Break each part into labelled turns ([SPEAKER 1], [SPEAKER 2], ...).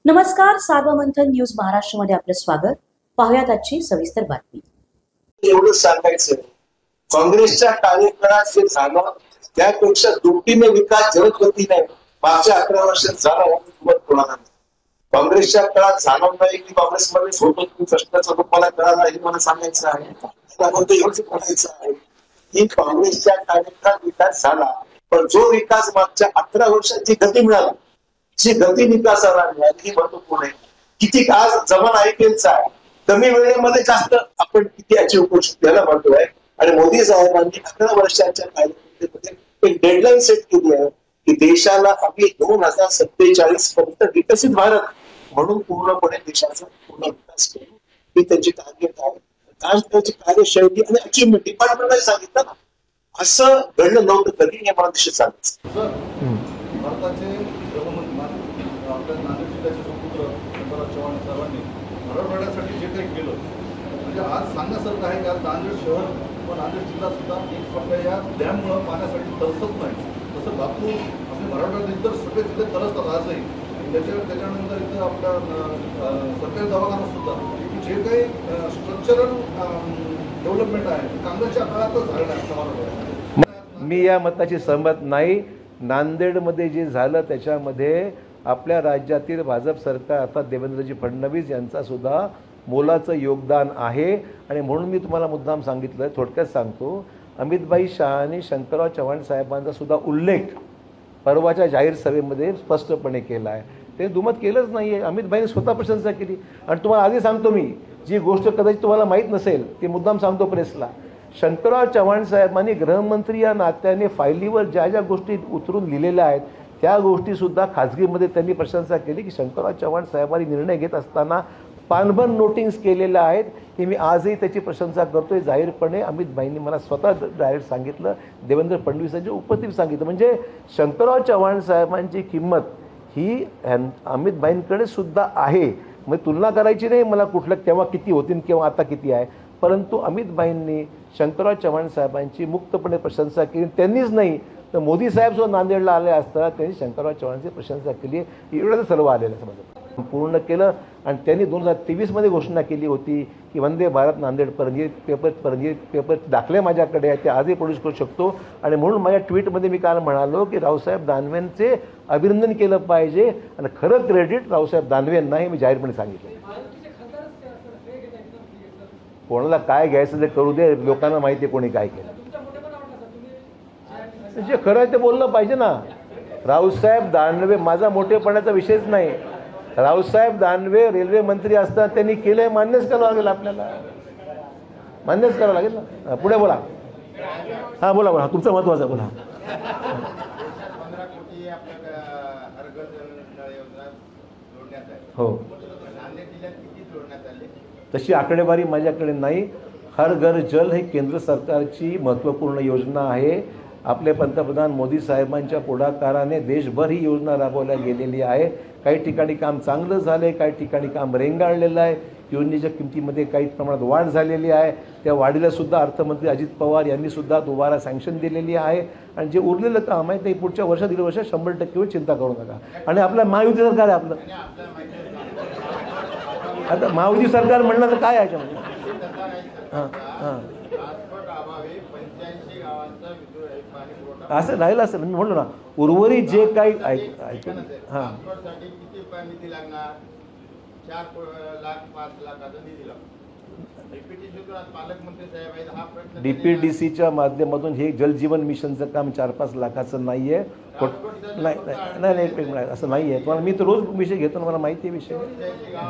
[SPEAKER 1] नमस्कार, सार्वमंथन न्यूज महाराष्ट्रमध्ये आपलं स्वागत. पाहुयात आजची सविस्तर बातमी.
[SPEAKER 2] एवढंच सांगायचं, काँग्रेसच्या कार्यकाळात जे झालं त्यापेक्षा दुपटीने विकास जलद गतीने मागच्या 11 वर्षात झाला. काँग्रेसच्या काळात झाला नाही की काँग्रेसमध्ये होतो की कष्टाचा तुम्हाला कळाला हे मला सांगायचं आहे. एवढंच म्हणायचं आहे की काँग्रेसच्या कार्यकाळात विकास झाला, पण जो विकास मागच्या 11 वर्षात जी गती मिळाली, जी गती विकासाला मिळाली ही महत्वपूर्ण आहे. किती आज जमाना ऐकेलचा आहे, कमी वेळेमध्ये जास्त आपण किती अचीव्ह करू शकतो याला महत्व आहे. आणि मोदी साहेबांनी 11 वर्षाच्या कार्यकाळामध्ये एक डेडलाईन सेट केली आहे की देशाला आम्ही 2047 पर्यंत विकसित भारत म्हणून पूर्णपणे देशाचा पूर्ण विकास करू, ही त्यांची टार्गेट आहे. आज त्यांची कार्यशैली आणि अचिव्हमेंट डिपार्टमेंटने सांगितलं ना, असं घडलं नव्हतं कधी, हे मला निश्चित सांगायचं.
[SPEAKER 3] भारताचे आपल्या नांदेड जिल्ह्याचे सुपुत्र शंकरराव चव्हाण साहेबांनी मराठवाड्यासाठी जे काही केलं, म्हणजे आज सांगण्यासारखं आहे की आज नांदेड शहर व नांदेड जिल्हा सुद्धा एक प्रकारे या डॅममुळे पाण्यासाठी तरसत नाही. तसं लातूर आपले मराठवाड्यात इतर सगळे जिल्हे तरसतात आजही. त्याच्यानंतर इथं आपल्या सरकारी दवाखाना सुद्धा जे काही स्ट्रक्चरल डेव्हलपमेंट आहे काँग्रेसच्या काळातच झालेलं आहे आपल्या मराठवाड्यात.
[SPEAKER 4] मी या मताशी सहमत नाही. नांदेडमध्ये जे झालं त्याच्यामध्ये आपल्या राज्यातील भाजप सरकार अर्थात देवेंद्रजी फडणवीस यांचा सुद्धा मोलाचं योगदान आहे. आणि म्हणून मी तुम्हाला मुद्दाम सांगितलं, थोडक्यात सांगतो, अमितभाई शहानी शंकरराव चव्हाण साहेबांचा सुद्धा उल्लेख परवाच्या जाहीर सभेमध्ये स्पष्टपणे केला आहे. ते दुमत केलंच नाही आहे. अमितभाईंनी स्वतः प्रशंसा केली. आणि तुम्हाला आधी सांगतो मी, जी गोष्ट कदाचित तुम्हाला माहीत नसेल ती मुद्दाम सांगतो प्रेसला, शंकरराव चव्हाण साहेबांनी गृहमंत्री या नात्याने फायलीवर ज्या ज्या गोष्टी उतरून लिहिलेल्या आहेत त्या गोष्टीसुद्धा खाजगीमध्ये त्यांनी प्रशंसा केली की शंकरराव चव्हाण साहेबांनी निर्णय घेत असताना पानभर नोटिंग्स केलेल्या आहेत. हे मी आजही त्याची प्रशंसा करतोय जाहीरपणे. अमितभाईंनी मला स्वतः डायरेक्ट सांगितलं, देवेंद्र फडणवीसांच्या उपस्थितीत सांगितलं. म्हणजे शंकरराव चव्हाण साहेबांची किंमत ही अमितभाईंकडे सुद्धा आहे. मग तुलना करायची नाही मला कुठलं तेव्हा किती होतील किंवा आता किती आहे, परंतु अमितभाईंनी शंकरराव चव्हाण साहेबांची मुक्तपणे प्रशंसा केली. त्यांनीच नाही तर मोदी साहेब सुद्धा नांदेडला आले असता त्यांनी शंकरराव चव्हाणांची प्रशंसा केली. एवढं सर्व आलेलं समजा पूर्ण केलं. आणि त्यांनी 2023मध्ये घोषणा केली होती की वंदे भारत नांदेडपर्यंत पेपर दाखले माझ्याकडे आहे, ते आजही प्रोड्यूस करू शकतो. आणि म्हणून माझ्या ट्विटमध्ये मी काल म्हणालो की रावसाहेब दानवेंचे अभिनंदन केलं पाहिजे आणि खरं क्रेडिट रावसाहेब दानवेंना हे मी जाहीरपणे सांगितलं. कोणाला काय घ्यायचं ते करू दे, लोकांना माहिती आहे कोणी काय केलं. जे खरं आहे ते बोललं पाहिजे ना. रावसाहेब दानवे माझा मोठेपणाचा विषयच नाही. रावसाहेब दानवे रेल्वे मंत्री असताना त्यांनी केलंय, मान्यच करावं लागेल आपल्याला, मान्यच करावं लागेल ना. पुढे बोला. हां बोला बोला, तुमचं महत्त्वाचं बोला. हो, तशी आकडेवारी माझ्याकडे नाही. हर घर जल ही केंद्र सरकारची महत्त्वपूर्ण योजना आहे. आपले पंतप्रधान मोदी साहेबांच्या पुढाकाराने देशभर ही योजना राबवल्या गेलेली आहे. काही ठिकाणी काम चांगलं झालं आहे, काही ठिकाणी काम रेंगाळलेलं आहे. योजनेच्या किमतीमध्ये काही प्रमाणात वाढ झालेली आहे. त्या वाढीला सुद्धा अर्थमंत्री अजित पवार यांनी सुद्धा दुबारा सँक्शन दिलेली आहे. आणि जे उरलेलं काम आहे ते पुढच्या वर्षात 1.5 वर्षात 100% चिंता करू नका. आणि आपलं महायुती सरकार आहे आपलं. आता महायुती सरकार म्हणलं तर काय आहे याच्यामध्ये? हां हां असं राहिलं असेल. मी म्हणलो ना, उर्वरित जे काही ऐकून हां DPDCच्या माध्यमातून हे जलजीवन मिशनचं काम 4-5 लाखाचं नाही आहे. नाही असं नाही आहे. तुम्हाला मी तर रोज विषय घेतो ना, मला माहिती आहे विषय.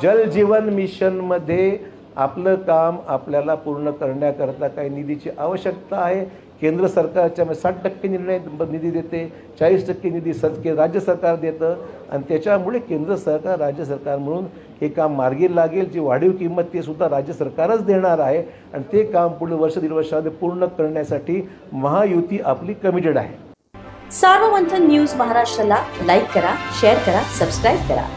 [SPEAKER 4] जलजीवन मिशनमध्ये आपलं काम आपल्याला पूर्ण करण्याकरता काही निधीची आवश्यकता आहे. केंद्र सरकारच्या 60% निर्णय निधी देते, 40% निधी राज्य सरकार देतं. आणि त्याच्यामुळे केंद्र सरकार राज्य सरकार म्हणून हे काम मार्गी लागेल. जी वाढीव किंमत ते सुद्धा राज्य सरकारच देणार आहे. आणि ते काम पुढे 1-1.5 वर्षामध्ये पूर्ण करण्यासाठी महायुती आपली कमिटेड आहे.
[SPEAKER 1] सार्वमंथन न्यूज महाराष्ट्राला लाईक करा, शेअर करा, सबस्क्राईब करा.